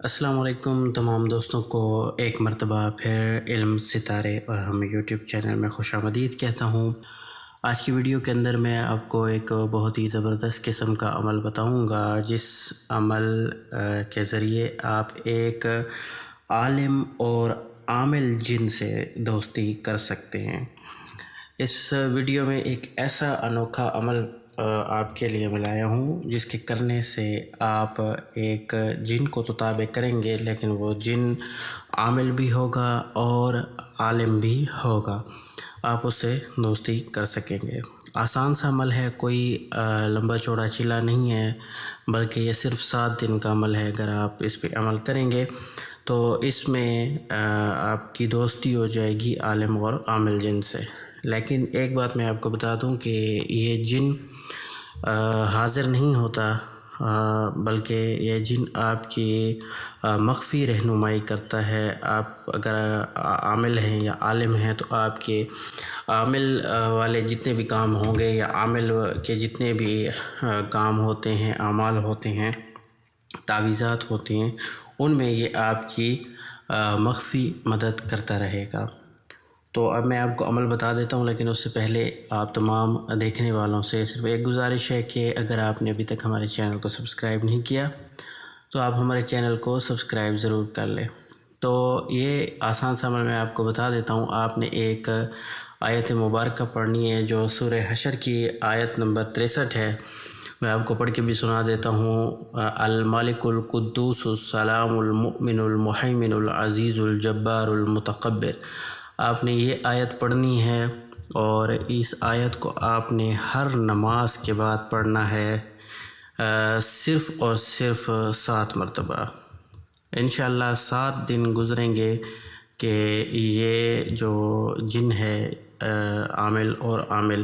السلام علیکم تمام دوستوں کو ایک مرتبہ پھر علم ستارے اور ہم یوٹیوب چینل میں خوش آمدید کہتا ہوں۔ آج کی ویڈیو کے اندر میں آپ کو ایک بہت ہی زبردست قسم کا عمل بتاؤں گا، جس عمل کے ذریعے آپ ایک عالم اور عامل جن سے دوستی کر سکتے ہیں۔ اس ویڈیو میں ایک ایسا انوکھا عمل آپ کے لیے بلایا ہوں جس کے کرنے سے آپ ایک جن کو تو تابع کریں گے، لیکن وہ جن عامل بھی ہوگا اور عالم بھی ہوگا، آپ اس سے دوستی کر سکیں گے۔ آسان سا عمل ہے، کوئی لمبا چوڑا چلا نہیں ہے، بلکہ یہ صرف 7 دن کا عمل ہے۔ اگر آپ اس پہ عمل کریں گے تو اس میں آپ کی دوستی ہو جائے گی عالم اور عامل جن سے۔ لیکن ایک بات میں آپ کو بتا دوں کہ یہ جن حاضر نہیں ہوتا، بلکہ یہ جن آپ کی مخفی رہنمائی کرتا ہے۔ آپ اگر عامل ہیں یا عالم ہیں تو آپ کے عامل والے جتنے بھی کام ہوں گے یا عامل کے جتنے بھی کام ہوتے ہیں، اعمال ہوتے ہیں، تعویذات ہوتے ہیں، ان میں یہ آپ کی مخفی مدد کرتا رہے گا۔ تو اب میں آپ کو عمل بتا دیتا ہوں، لیکن اس سے پہلے آپ تمام دیکھنے والوں سے صرف ایک گزارش ہے کہ اگر آپ نے ابھی تک ہمارے چینل کو سبسکرائب نہیں کیا تو آپ ہمارے چینل کو سبسکرائب ضرور کر لیں۔ تو یہ آسان سا عمل میں آپ کو بتا دیتا ہوں۔ آپ نے ایک آیت مبارکہ پڑھنی ہے جو سورہ حشر کی آیت نمبر 63 ہے۔ میں آپ کو پڑھ کے بھی سنا دیتا ہوں۔ الملک القدوس السلام المؤمن المہیمن العزیز الجبار المتکبر۔ آپ نے یہ آیت پڑھنی ہے اور اس آیت کو آپ نے ہر نماز کے بعد پڑھنا ہے، صرف اور صرف 7 مرتبہ۔ انشاءاللہ 7 دن گزریں گے کہ یہ جو جن ہے عامل اور عامل،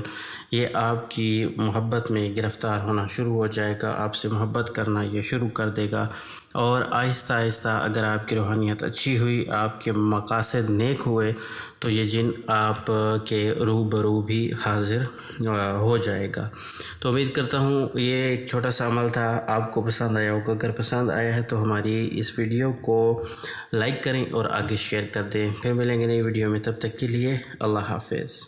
یہ آپ کی محبت میں گرفتار ہونا شروع ہو جائے گا، آپ سے محبت کرنا یہ شروع کر دے گا، اور آہستہ آہستہ اگر آپ کی روحانیت اچھی ہوئی، آپ کے مقاصد نیک ہوئے، تو یہ جن آپ کے روبرو بھی حاضر ہو جائے گا۔ تو امید کرتا ہوں یہ ایک چھوٹا سا عمل تھا، آپ کو پسند آیا ہوگا۔ اگر پسند آیا ہے تو ہماری اس ویڈیو کو لائک کریں اور آگے شیئر کر دیں۔ پھر ملیں گے نئی ویڈیو میں، تب تک کے لیے اللہ حافظ۔